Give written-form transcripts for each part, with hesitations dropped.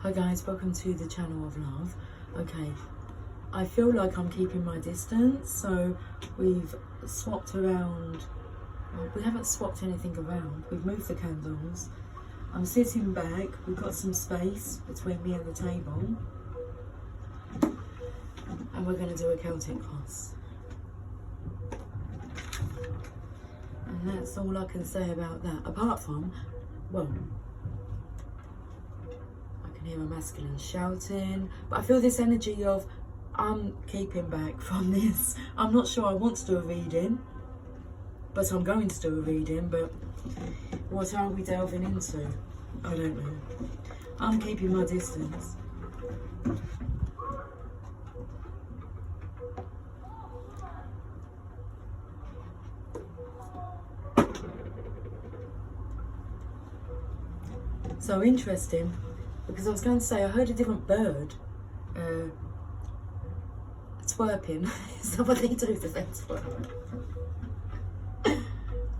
Hi guys, welcome to the channel of love. Okay, I feel like I'm keeping my distance, so we've swapped around. Well, we haven't swapped anything around. We've moved the candles. I'm sitting back. We've got some space between me and the table, and we're going to do a Celtic cross. And that's all I can say about that. Apart from, well, I can hear a masculine shouting, but I feel this energy of I'm keeping back from this. I'm not sure I want to do a reading, but I'm going to do a reading. But what are we delving into? I don't know. I'm keeping my distance. So interesting, because I was going to say I heard a different bird twerping. Is that what they do? Does they twerp?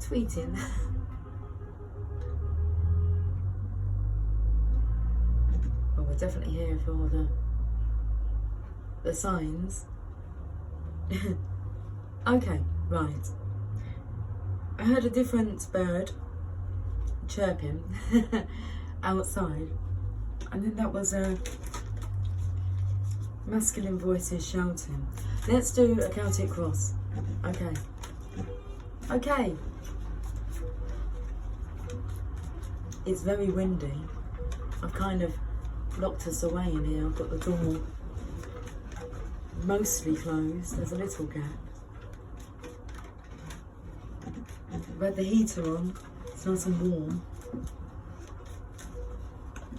Tweeting. Well, we're definitely here for all the signs. Okay, right. I heard a different bird chirping outside, and then that was masculine voices shouting. Let's do a Celtic cross. Okay. It's very windy. I've kind of locked us away in here. I've got the door mostly closed. There's a little gap. I've had the heater on. It's nice and warm.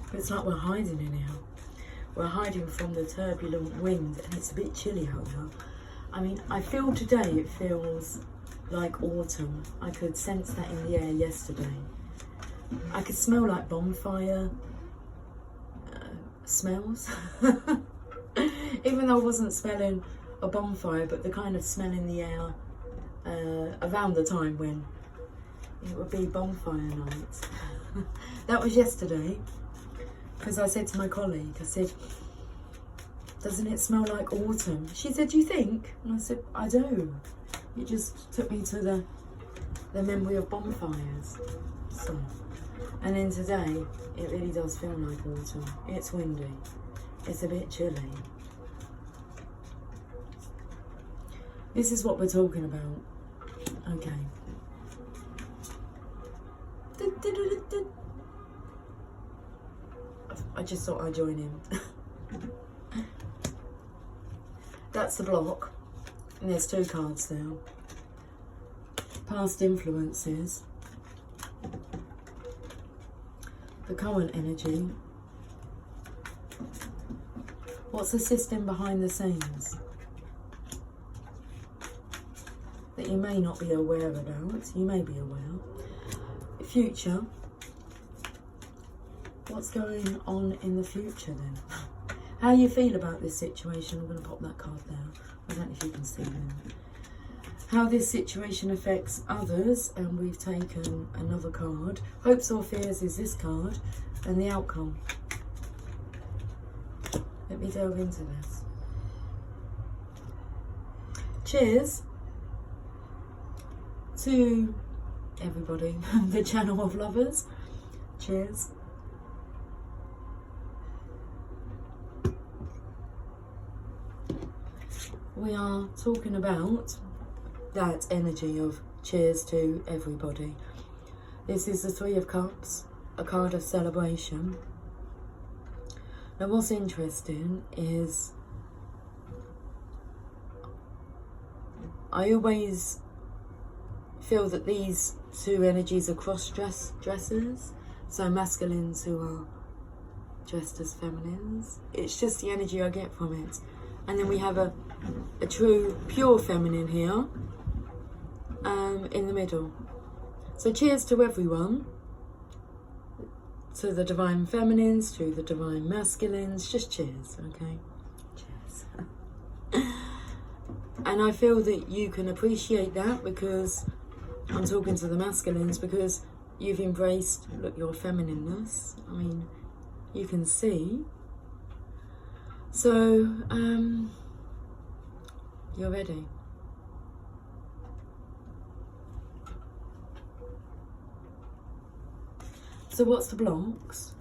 But it's like we're hiding in here. We're hiding from the turbulent wind, and it's a bit chilly out there. I mean, I feel today it feels like autumn. I could sense that in the air yesterday. I could smell like bonfire smells. Even though I wasn't smelling a bonfire, but the kind of smell in the air around the time when it would be bonfire night. That was yesterday, because I said to my colleague, I said, doesn't it smell like autumn? She said, do you think? And I said, I do. It just took me to the memory of bonfires. So, and then today, it really does feel like autumn. It's windy. It's a bit chilly. This is what we're talking about. Okay. I just thought I'd join in. That's the block, and there's two cards there. Past influences, the current energy. What's the system behind the scenes that you may not be aware about? You may be aware. Future. What's going on in the future then? How you feel about this situation? I'm going to pop that card there. I don't know if you can see them. How this situation affects others, and we've taken another card. Hopes or fears is this card, and the outcome. Let me delve into this. Cheers to everybody, the channel of lovers. Cheers. We are talking about that energy of cheers to everybody. This is the Three of Cups, a card of celebration. Now what's interesting is I always feel that these two energies are cross-dressers, so masculines who are dressed as feminines. It's just the energy I get from it. And then we have a true, pure feminine here in the middle. So cheers to everyone, to the divine feminines, to the divine masculines, just cheers, okay? Cheers. And I feel that you can appreciate that, because I'm talking to the masculines, because you've embraced, look, your feminineness. I mean, you can see. So, you're ready. So what's the blocks?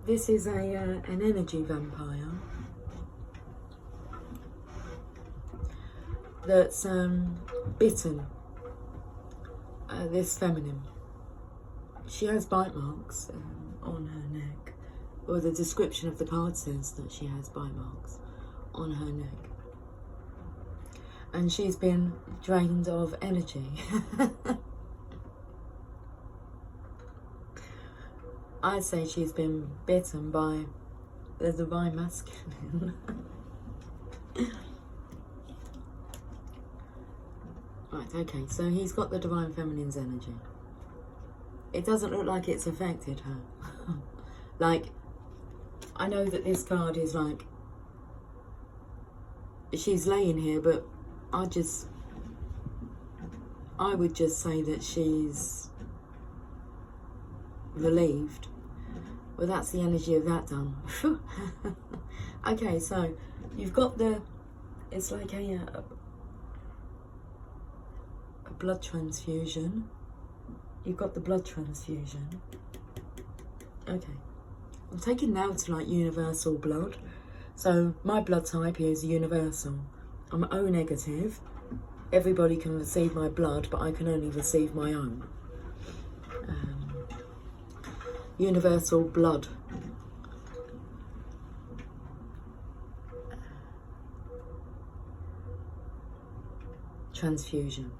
This is an energy vampire that's bitten this feminine. She has bite marks on her neck, or the description of the card says that she has bite marks on her neck. And she's been drained of energy. I say she's been bitten by the divine masculine. Right, okay, so he's got the divine feminine's energy. It doesn't look like it's affected her. Like, I know that this card is like, she's laying here, but I would just say that she's relieved. Well, that's the energy of that done. Okay, so you've got it's like a blood transfusion. You've got the blood transfusion. Okay. I'm taking now to like universal blood. So my blood type is universal. I'm O negative. Everybody can receive my blood, but I can only receive my own. Universal blood. Transfusion.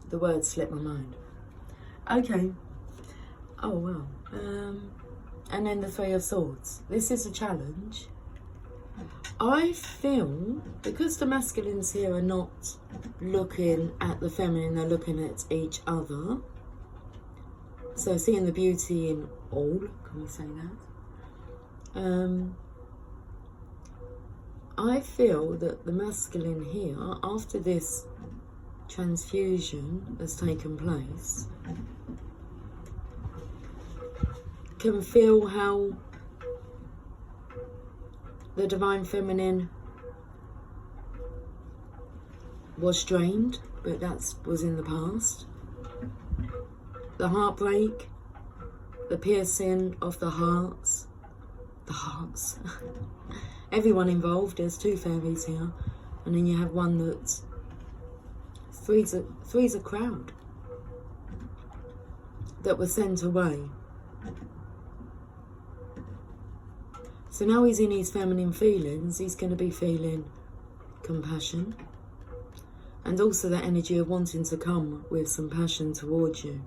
The word slipped my mind. Okay. Oh, well. And then the Three of Swords. This is a challenge. I feel, because the masculines here are not looking at the feminine, they're looking at each other. So seeing the beauty in all, can we say that? I feel that the masculine here, after this transfusion has taken place, can feel how the divine feminine was drained, but that was in the past. The heartbreak, the piercing of the hearts. Everyone involved. There's two fairies here, and then you have one that's three's a crowd that was sent away. So now he's in his feminine feelings. He's going to be feeling compassion, and also that energy of wanting to come with some passion towards you,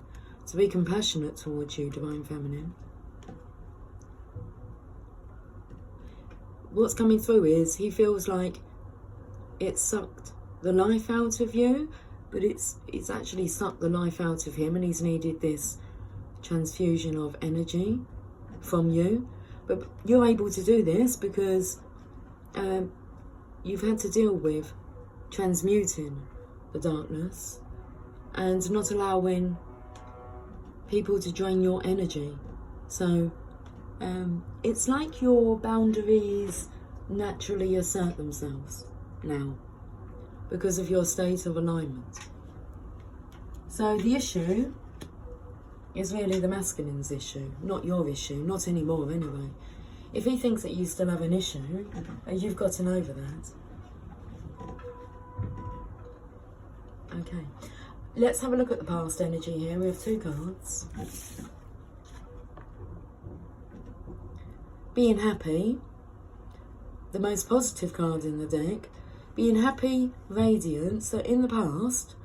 to be compassionate towards you, divine feminine. What's coming through is he feels like it sucked the life out of you, but it's actually sucked the life out of him, and he's needed this transfusion of energy from you. But you're able to do this because you've had to deal with transmuting the darkness and not allowing people to drain your energy. So it's like your boundaries naturally assert themselves now because of your state of alignment. So the issue is really the masculine's issue, not your issue, not anymore anyway. If he thinks that you still have an issue, you've gotten over that. Okay, let's have a look at the past energy here. We have two cards. Being happy, the most positive card in the deck. Being happy, radiant. So in the past,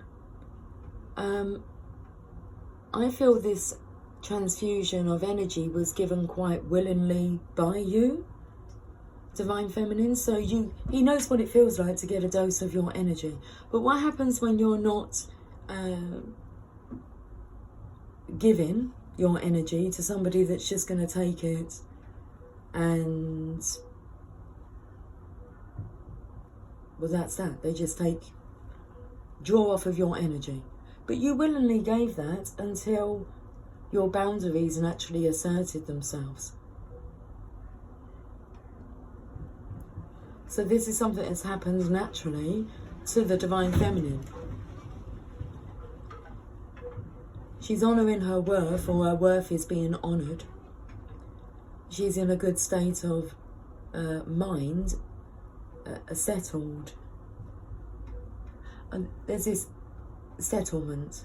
I feel this transfusion of energy was given quite willingly by you, divine feminine. So he knows what it feels like to get a dose of your energy. But what happens when you're not giving your energy to somebody that's just going to take it and, well, that's that. They just draw off of your energy. But you willingly gave that until your boundaries naturally asserted themselves. So this is something that's happened naturally to the Divine Feminine. She's honouring her worth, or her worth is being honoured. She's in a good state of mind, settled. And there's this settlement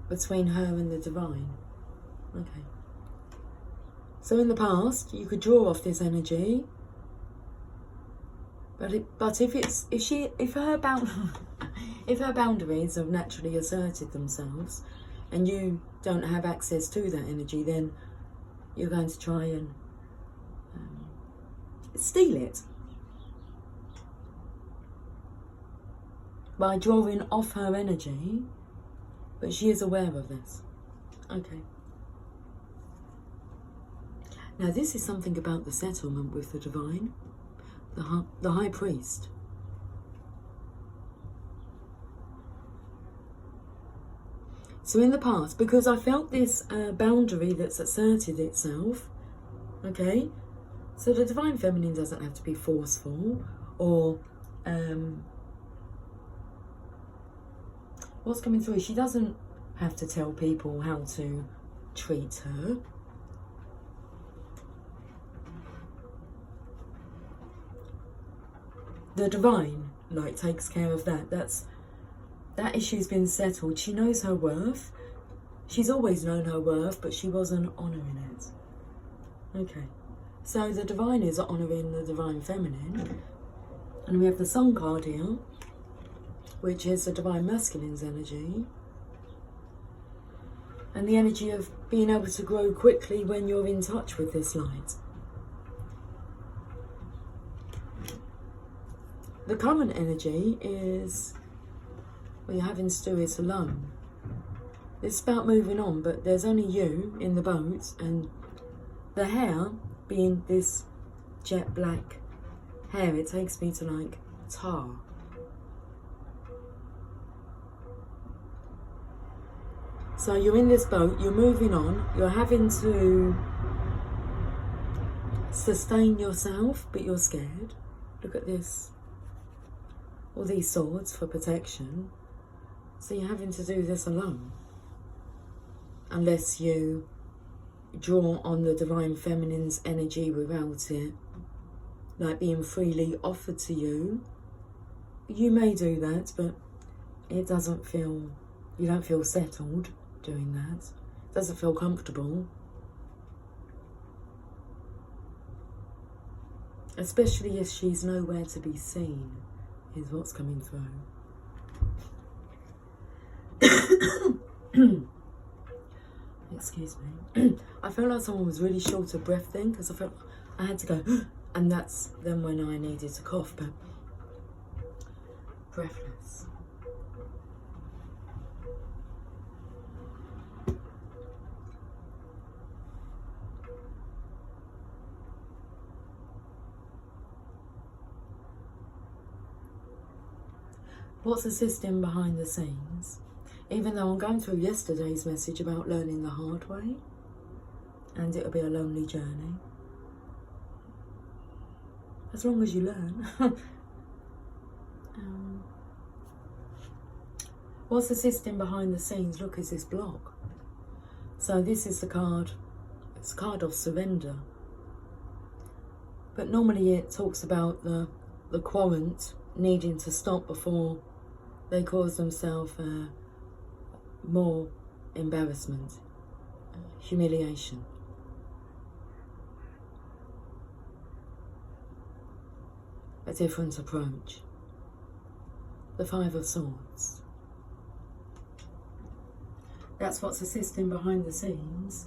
between her and the Divine. Okay. So in the past, you could draw off this energy, but if her boundaries have naturally asserted themselves, and you don't have access to that energy, then you're going to try and steal it by drawing off her energy. But she is aware of this. Okay. Now this is something about the settlement with the Divine, the High Priest. So in the past, because I felt this boundary that's asserted itself, okay, so the Divine Feminine doesn't have to be forceful or what's coming through, she doesn't have to tell people how to treat her. The Divine, like, takes care of that. That issue's been settled. She knows her worth. She's always known her worth, but she wasn't honouring it. Okay. So the Divine is honouring the Divine Feminine. And we have the Sun card here, which is the Divine Masculine's energy. And the energy of being able to grow quickly when you're in touch with this light. The current energy is, what you're having to do is alone. It's about moving on, but there's only you in the boat, and the hair being this jet black hair, it takes me to like tar. So you're in this boat, you're moving on, you're having to sustain yourself, but you're scared. Look at this. All these swords for protection. So you're having to do this alone. Unless you draw on the Divine Feminine's energy without it, like being freely offered to you. You may do that, but it doesn't feel, you don't feel settled doing that. It doesn't feel comfortable. Especially if she's nowhere to be seen, is what's coming through. Excuse me. I felt like someone was really short of breath then, because I felt I had to go, and that's then when I needed to cough, but breathless. What's assisting behind the scenes? Even though I'm going through yesterday's message about learning the hard way, and it'll be a lonely journey. As long as you learn. What's assisting behind the scenes? Look, is this block. So this is the card, it's a card of surrender. But normally it talks about the querent needing to stop before they cause themselves more embarrassment, humiliation. A different approach. The Five of Swords. That's what's assisting behind the scenes.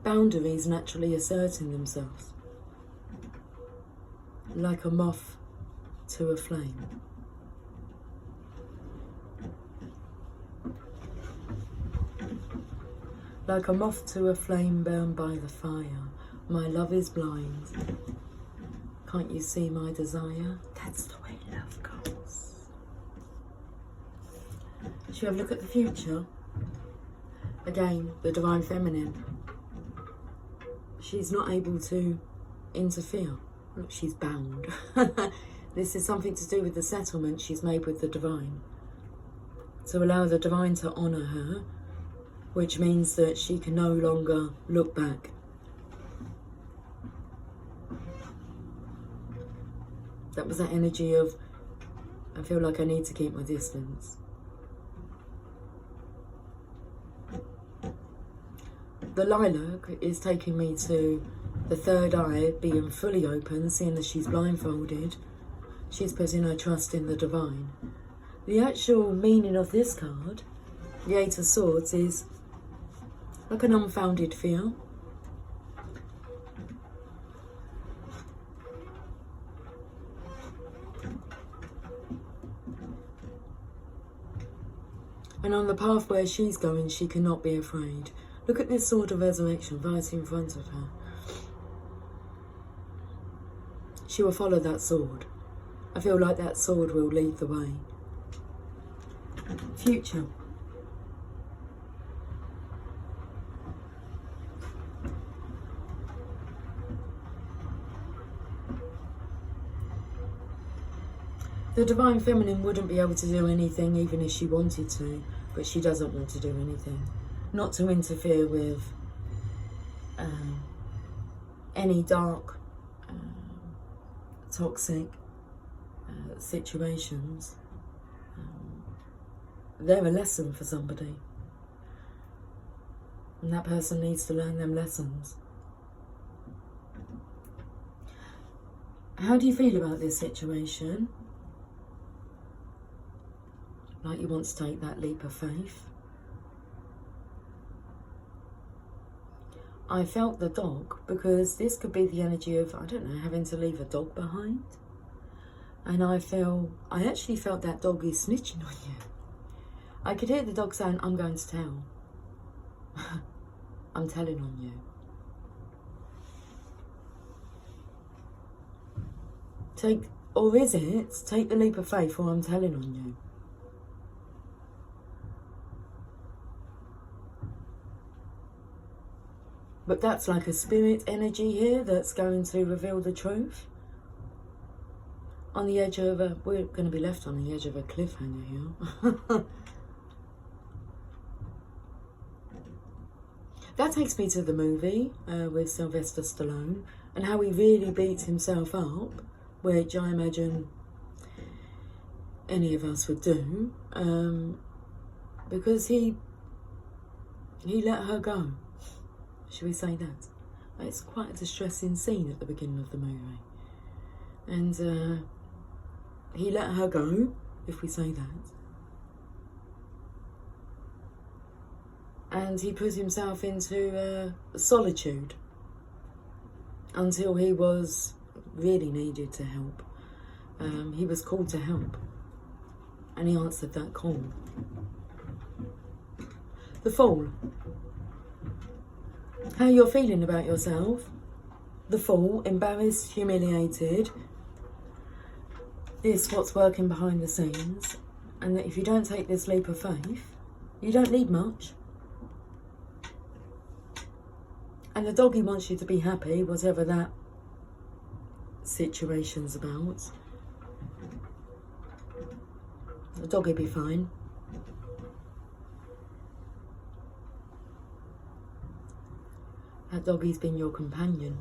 Boundaries naturally asserting themselves. Like a moth to a flame. Like a moth to a flame burned by the fire. My love is blind. Can't you see my desire? That's the way love goes. Should we have a look at the future? Again, the Divine Feminine. She's not able to interfere. Look, she's bound. This is something to do with the settlement she's made with the Divine. To allow the Divine to honour her, which means that she can no longer look back. That was that energy of, I feel like I need to keep my distance. The lilac is taking me to the third eye being fully open, seeing that she's blindfolded. She's putting her trust in the Divine. The actual meaning of this card, the Eight of Swords, is like an unfounded fear. And on the path where she's going, she cannot be afraid. Look at this Sword of Resurrection right in front of her. She will follow that sword. I feel like that sword will lead the way. Future. The Divine Feminine wouldn't be able to do anything even if she wanted to, but she doesn't want to do anything. Not to interfere with any dark, toxic situations. They're a lesson for somebody. And that person needs to learn them lessons. How do you feel about this situation? Like you want to take that leap of faith? I felt the dog, because this could be the energy of, I don't know, having to leave a dog behind. And I actually felt that dog is snitching on you. I could hear the dog saying, I'm going to tell. I'm telling on you. Take the leap of faith, or I'm telling on you. But that's like a spirit energy here that's going to reveal the truth. On the edge of we're going to be left on the edge of a cliffhanger here. That takes me to the movie with Sylvester Stallone and how he really beats himself up, which I imagine any of us would do, because he let her go. Should we say that? It's quite a distressing scene at the beginning of the movie. And he let her go, if we say that. And he put himself into solitude until he was really needed to help. He was called to help. And he answered that call. The Fool. How you're feeling about yourself. The Fool, embarrassed, humiliated. This what's working behind the scenes. And that if you don't take this leap of faith, you don't need much. And the doggy wants you to be happy, whatever that situation's about. The doggy be fine. That doggy's been your companion.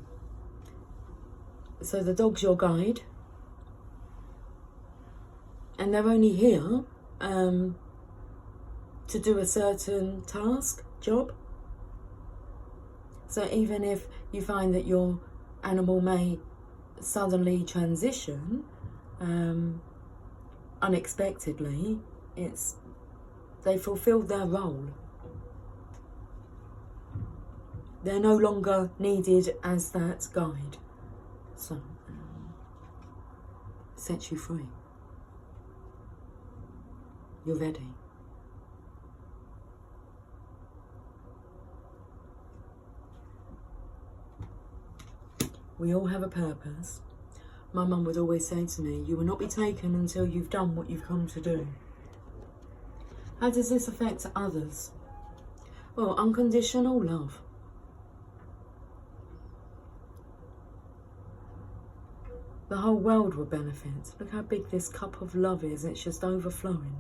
So the dog's your guide. And they're only here to do a certain task, job. So even if you find that your animal may suddenly transition unexpectedly, they fulfilled their role. They're no longer needed as that guide. So, set you free. You're ready. We all have a purpose. My mum would always say to me, you will not be taken until you've done what you've come to do. How does this affect others? Well, unconditional love. The whole world will benefit. Look how big this cup of love is. It's just overflowing.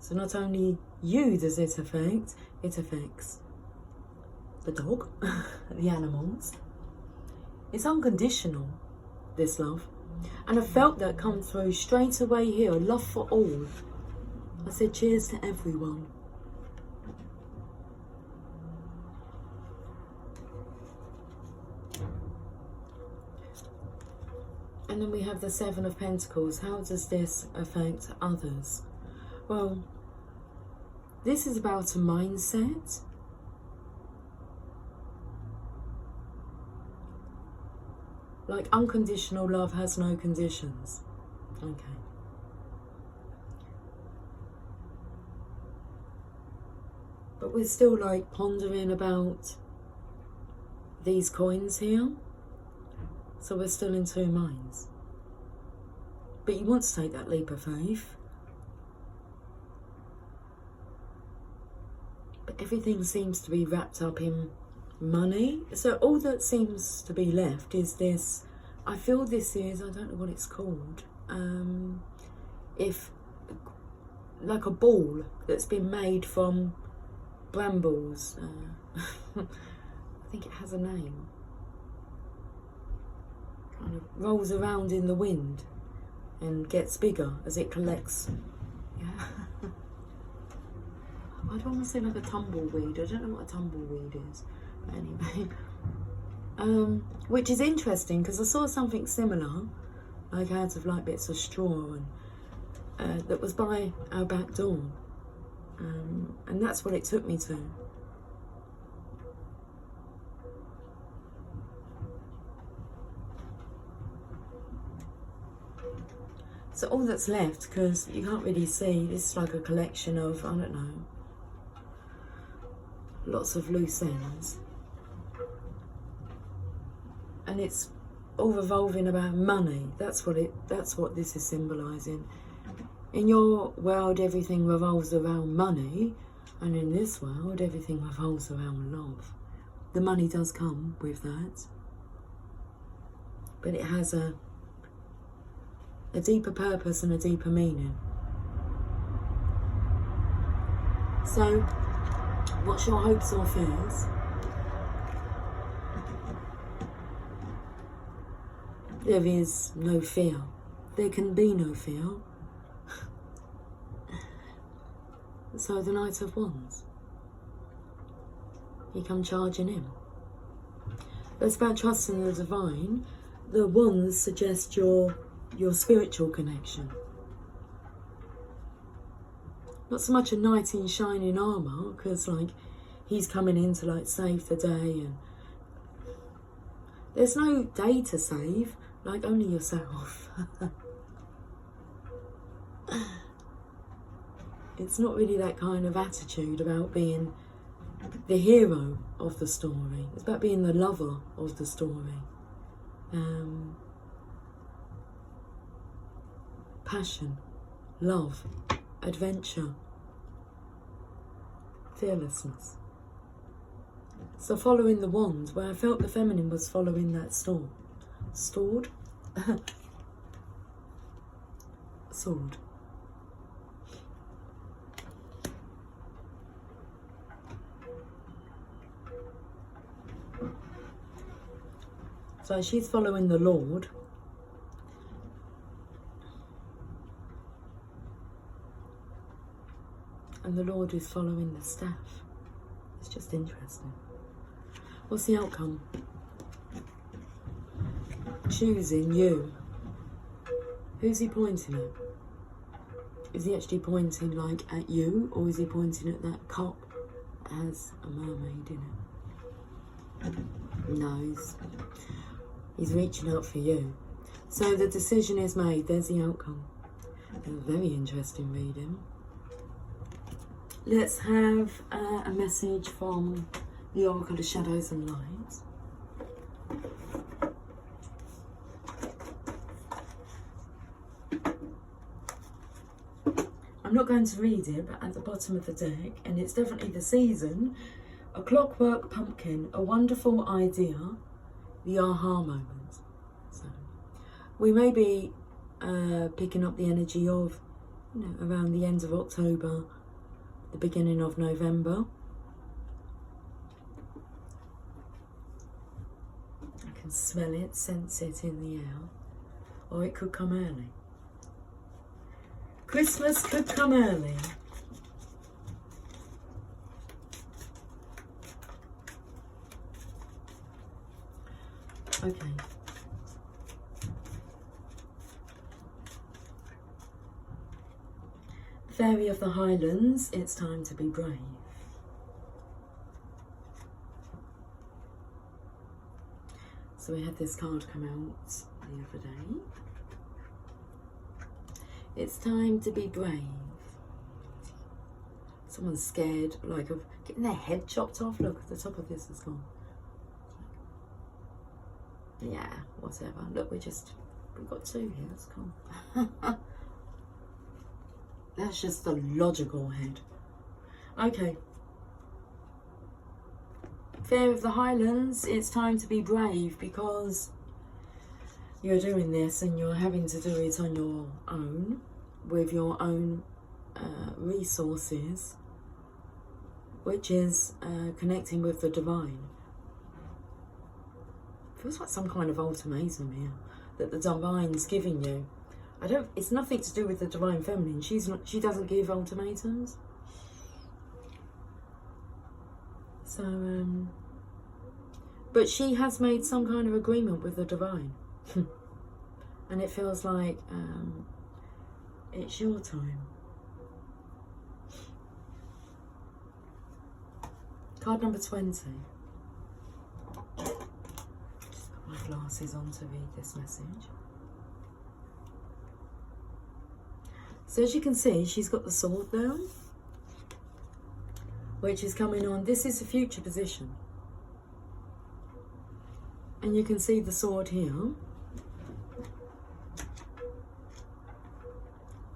So not only you does it affects the dog, the animals. It's unconditional, this love. And I felt that come through straight away here. Love for all. I said cheers to everyone. And then we have the Seven of Pentacles. How does this affect others? Well, this is about a mindset. Like unconditional love has no conditions. Okay. But we're still like pondering about these coins here. So we're still in two minds. But you want to take that leap of faith. But everything seems to be wrapped up in money. So all that seems to be left is this. I feel this is, I don't know what it's called. If like a ball that's been made from brambles. I think it has a name. Kind of rolls around in the wind and gets bigger as it collects. Yeah. I don't want to say like a tumbleweed. I don't know what a tumbleweed is. But anyway, which is interesting because I saw something similar, like out of like bits of straw, and that was by our back door, and that's what it took me to. So all that's left, because you can't really see, this is like a collection of, I don't know, lots of loose ends. And it's all revolving about money. That's what this is symbolising. In your world, everything revolves around money, and in this world, everything revolves around love. The money does come with that, but it has a deeper purpose and a deeper meaning. So, what's your hopes or fears? There is no fear. There can be no fear. So the Knight of Wands. You come charging in. It's about trusting the divine. The wands suggest your spiritual connection. Not so much a knight in shining armour, because like he's coming in to like save the day, and there's no day to save, like only yourself. It's not really that kind of attitude about being the hero of the story. It's about being the lover of the story. Passion, love, adventure, fearlessness. So following the wand, where I felt the feminine was following that sword. Sword? Sword. So she's following the Lord. And the Lord is following the staff. It's just interesting. What's the outcome? Choosing you. Who's he pointing at? Is he actually pointing like at you, or is he pointing at that cup that has a mermaid in it? No, he's reaching out for you. So the decision is made. There's the outcome. A very interesting reading. Let's have a message from the Oracle of Shadows and Light. I'm not going to read it, but at the bottom of the deck, and it's definitely the season, a clockwork pumpkin, a wonderful idea, the aha moment. So we may be picking up the energy of, you know, around the end of October, the beginning of November. I can smell it, sense it in the air, or it could come early. Christmas could come early. Okay. Fairy of the Highlands, it's time to be brave. So we had this card come out the other day. It's time to be brave. Someone's scared, like, of getting their head chopped off. Look, the top of this is gone. Yeah, whatever. Look, we've got two here, that's cool. That's just the logical head. Okay. Fairy of the Highlands, it's time to be brave, because you're doing this and you're having to do it on your own, with your own resources, which is connecting with the divine. Feels like some kind of ultimatum here that the divine's giving you. It's nothing to do with the divine feminine. She doesn't give ultimatums. So, but she has made some kind of agreement with the divine. And it feels like it's your time. Card number 20. Just put my glasses on to read this message. So as you can see, she's got the sword there, which is coming on. This is the future position. And you can see the sword here.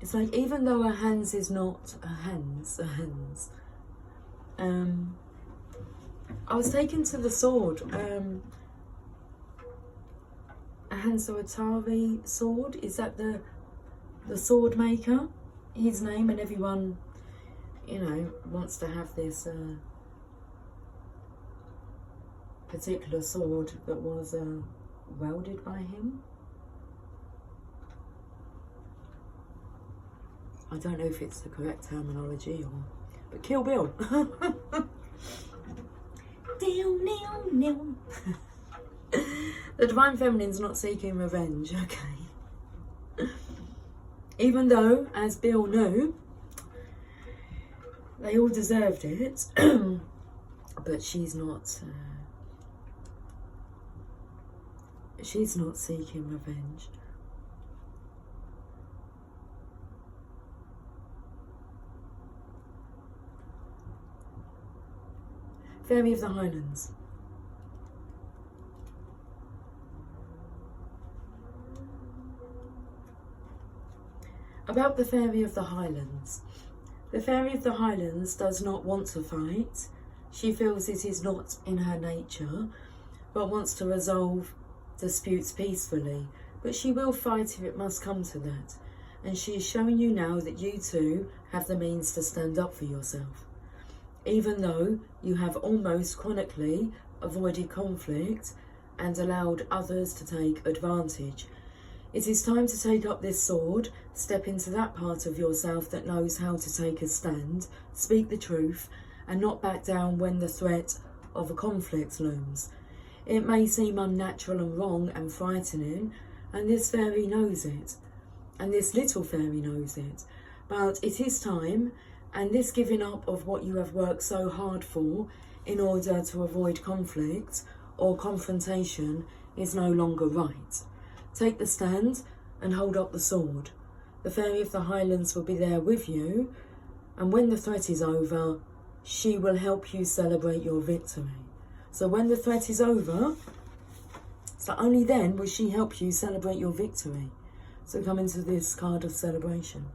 It's like, even though her hands is not her hands. I was taken to the sword. A Hanzo Atari sword. Is that the sword maker? His name, and everyone, you know, wants to have this particular sword that was welded by him. I don't know if it's the correct terminology, but Kill Bill. The divine feminine's not seeking revenge, okay. Even though, as Bill knew, they all deserved it, but she's not seeking revenge. Fairy of the Highlands. About the Fairy of the Highlands. The Fairy of the Highlands does not want to fight. She feels it is not in her nature, but wants to resolve disputes peacefully. But she will fight if it must come to that. And she is showing you now that you too have the means to stand up for yourself. Even though you have almost chronically avoided conflict and allowed others to take advantage. It is time to take up this sword, step into that part of yourself that knows how to take a stand, speak the truth, and not back down when the threat of a conflict looms. It may seem unnatural and wrong and frightening, and this fairy knows it, and this little fairy knows it, but it is time. And this giving up of what you have worked so hard for in order to avoid conflict or confrontation is no longer right. Take the stand and hold up the sword. The Fairy of the Highlands will be there with you, and when the threat is over, she will help you celebrate your victory. So when the threat is over, so only then will she help you celebrate your victory. So come into this card of celebration.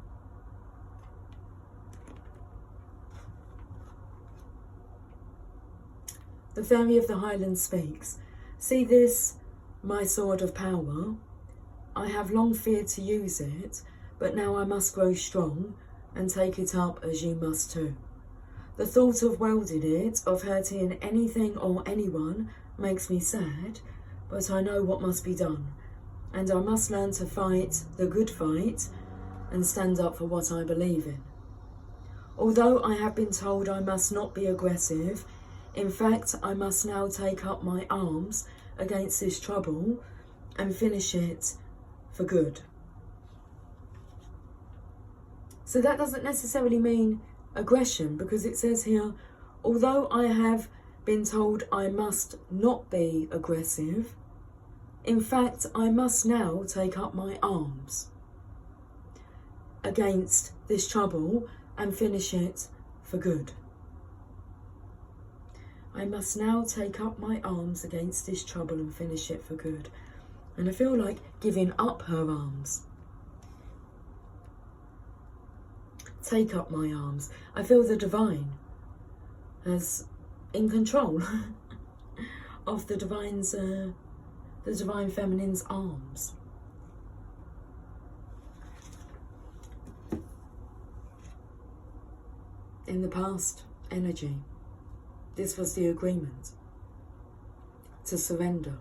The Fairy of the Highlands speaks. See this, my sword of power? I have long feared to use it, but now I must grow strong and take it up as you must too. The thought of wielding it, of hurting anything or anyone, makes me sad, but I know what must be done, and I must learn to fight the good fight and stand up for what I believe in. Although I have been told I must not be aggressive, in fact I must now take up my arms against this trouble and finish it for good. So that doesn't necessarily mean aggression, because it says here, although I have been told I must not be aggressive, in fact I must now take up my arms against this trouble and finish it for good. I must now take up my arms against this trouble and finish it for good. And I feel like giving up her arms. Take up my arms. I feel the divine as in control of the divine feminine's arms. In the past energy, this was the agreement to surrender.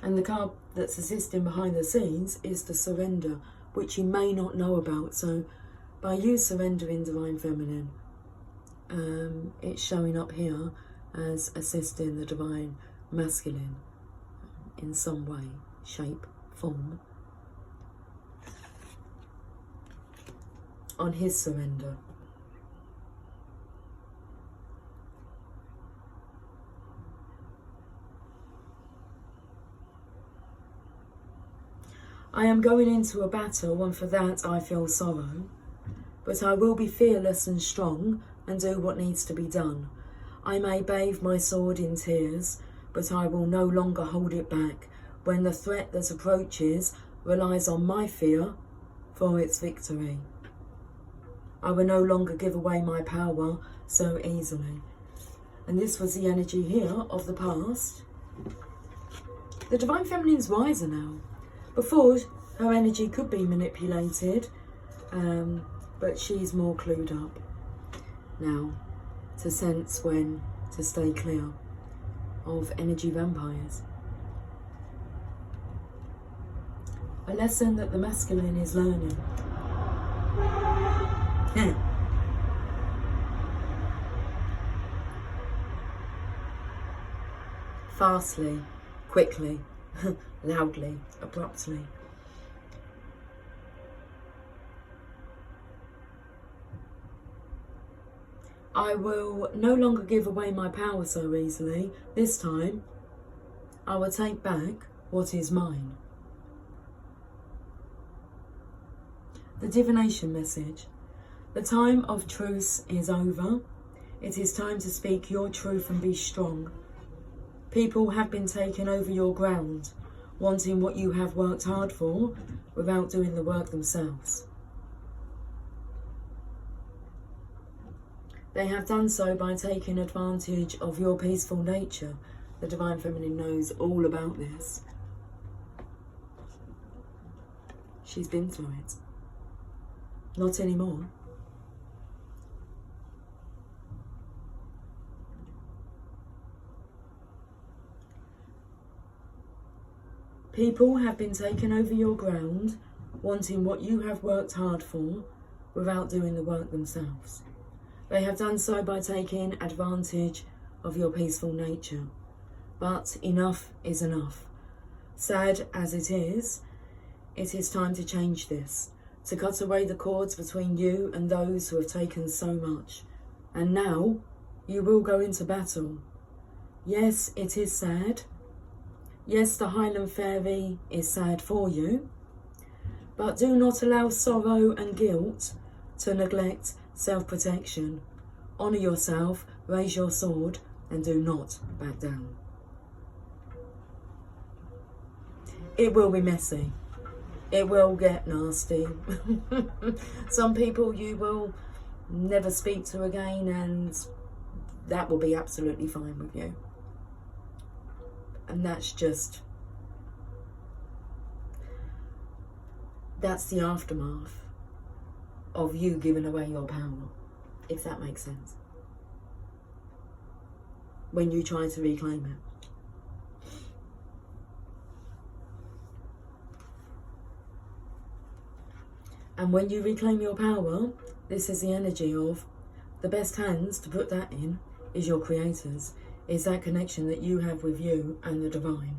And the card that's assisting behind the scenes is the surrender, which you may not know about. So by you surrendering, Divine Feminine, it's showing up here as assisting the Divine Masculine in some way, shape, form, on his surrender. I am going into a battle, and for that I feel sorrow, but I will be fearless and strong and do what needs to be done. I may bathe my sword in tears, but I will no longer hold it back when the threat that approaches relies on my fear for its victory. I will no longer give away my power so easily. And this was the energy here of the past. The Divine Feminine's wiser now. Before, her energy could be manipulated, but she's more clued up now to sense when to stay clear of energy vampires. A lesson that the masculine is learning. Fastly, quickly, loudly, abruptly. I will no longer give away my power so easily. This time, I will take back what is mine. The divination message. The time of truce is over. It is time to speak your truth and be strong. People have been taking over your ground, wanting what you have worked hard for without doing the work themselves. They have done so by taking advantage of your peaceful nature. The Divine Feminine knows all about this. She's been through it. Not anymore. People have been taking over your ground, wanting what you have worked hard for, without doing the work themselves. They have done so by taking advantage of your peaceful nature. But enough is enough. Sad as it is time to change this, to cut away the cords between you and those who have taken so much. And now, you will go into battle. Yes, it is sad. Yes, the Highland Fairy is sad for you, but do not allow sorrow and guilt to neglect self-protection. Honour yourself, raise your sword, and do not back down. It will be messy. It will get nasty. Some people you will never speak to again, and that will be absolutely fine with you. And that's the aftermath of you giving away your power, if that makes sense. When you try to reclaim it. And when you reclaim your power, this is the energy of the best hands to put that in is your creators, is that connection that you have with you and the divine.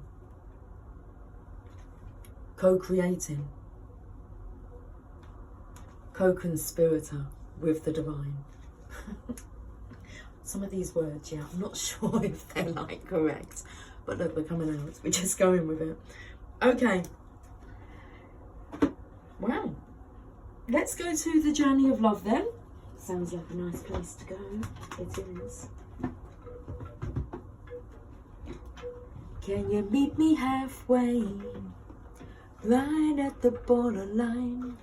Co-creating, co-conspirator with the divine. Some of these words, yeah, I'm not sure if they're like correct, but look, they're coming out. We're just going with it. Okay. Wow. Let's go to the journey of love then. Sounds like a nice place to go. It is. Can you meet me halfway? Right at the borderline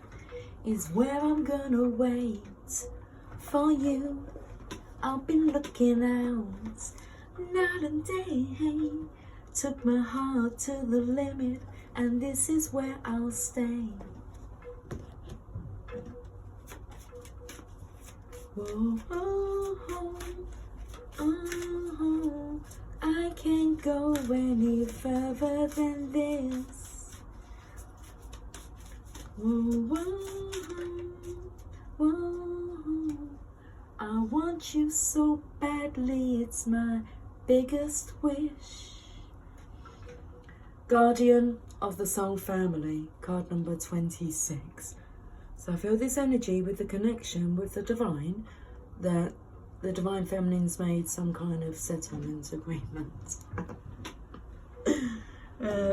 is where I'm gonna wait for you. I've been looking out night and day. Took my heart to the limit, and this is where I'll stay. Whoa, oh, oh, oh, I can't go any further than this. Whoa, whoa, whoa, I want you so badly, it's my biggest wish. Guardian of the Soul Family, card number 26. So I feel this energy with the connection with the divine, that the divine feminine's made some kind of settlement agreement.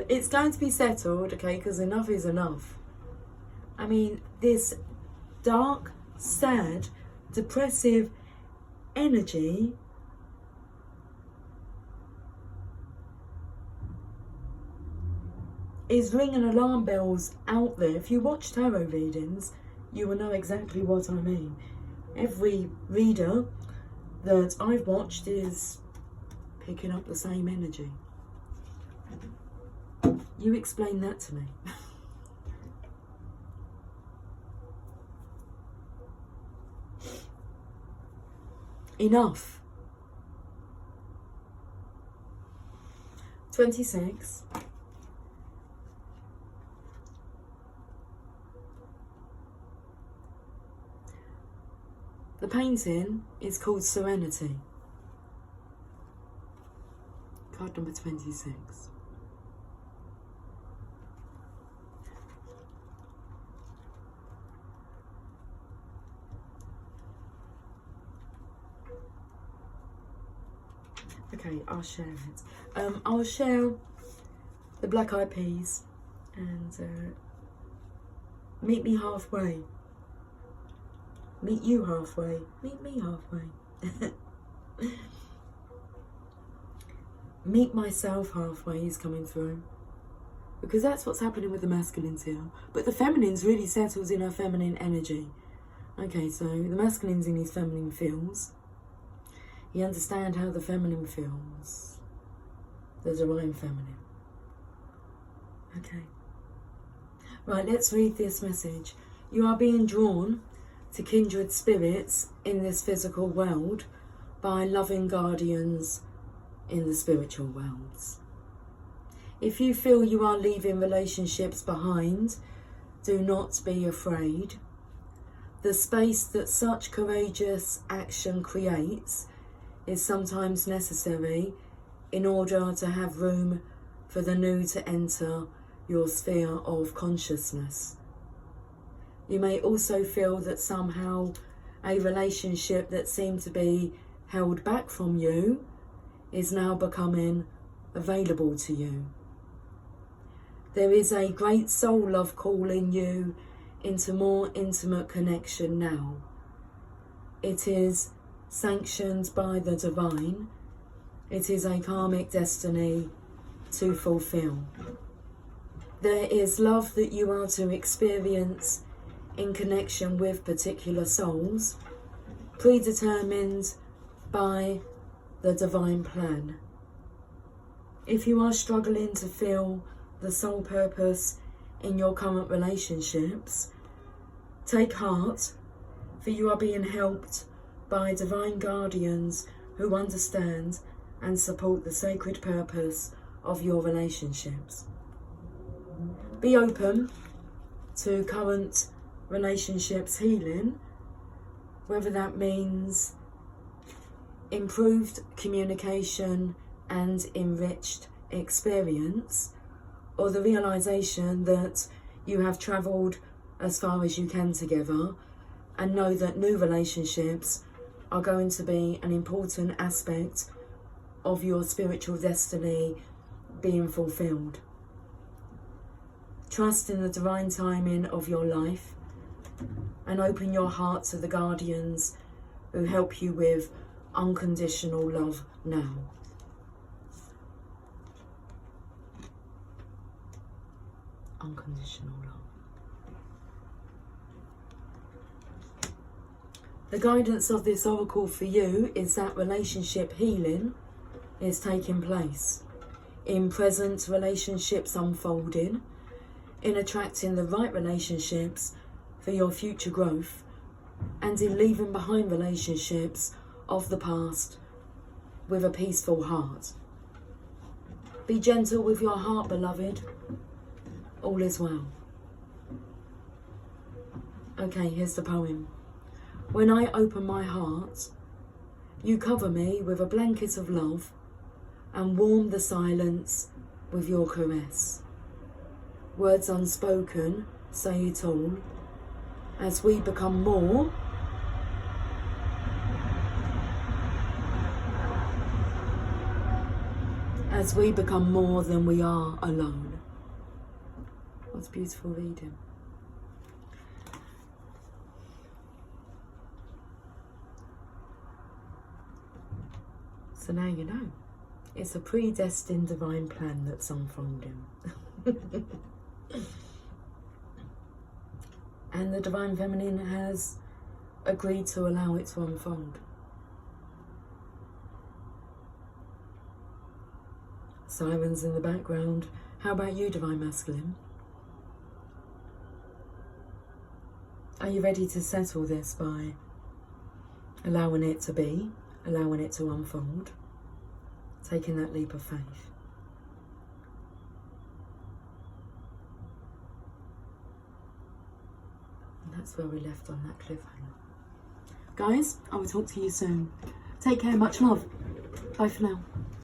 It's going to be settled, okay, because enough is enough. I mean, this dark, sad, depressive energy is ringing alarm bells out there. If you watch tarot readings, you will know exactly what I mean. Every reader that I've watched is picking up the same energy. You explain that to me. Enough. 26. The painting is called Serenity. Card number 26. Okay, I'll share it. I'll share the Black Eyed Peas and Meet Me Halfway. Meet you halfway. Meet me halfway. Meet myself halfway is coming through. Because that's what's happening with the masculines here. But the feminine's really settles in her feminine energy. Okay, so the masculine's in his feminine feels. You understand how the feminine feels. The divine feminine. Okay. Right, let's read this message. You are being drawn to kindred spirits in this physical world by loving guardians in the spiritual worlds. If you feel you are leaving relationships behind, do not be afraid. The space that such courageous action creates is sometimes necessary in order to have room for the new to enter your sphere of consciousness. You may also feel that somehow a relationship that seemed to be held back from you is now becoming available to you. There is a great soul love calling you into more intimate connection now. It is sanctioned by the divine. It is a karmic destiny to fulfill. There is love that you are to experience in connection with particular souls, predetermined by the divine plan. If you are struggling to feel the soul purpose in your current relationships, take heart, for you are being helped by divine guardians who understand and support the sacred purpose of your relationships. Be open to current relationships healing, whether that means improved communication and enriched experience, or the realization that you have travelled as far as you can together, and know that new relationships are going to be an important aspect of your spiritual destiny being fulfilled. Trust in the divine timing of your life and open your heart to the guardians who help you with unconditional love now. Unconditional love. The guidance of this oracle for you is that relationship healing is taking place, in present relationships unfolding, in attracting the right relationships for your future growth, and in leaving behind relationships of the past with a peaceful heart. Be gentle with your heart, beloved. All is well. Okay, here's the poem. When I open my heart, you cover me with a blanket of love and warm the silence with your caress. Words unspoken say it all. As we become more, than we are alone. What's beautiful reading. So now you know. It's a predestined divine plan that's unfolding. And the Divine Feminine has agreed to allow it to unfold. Sirens in the background. How about you, Divine Masculine? Are you ready to settle this by allowing it to be, allowing it to unfold, taking that leap of faith? And that's where we left on that cliffhanger. Guys, I will talk to you soon. Take care, much love. Bye for now.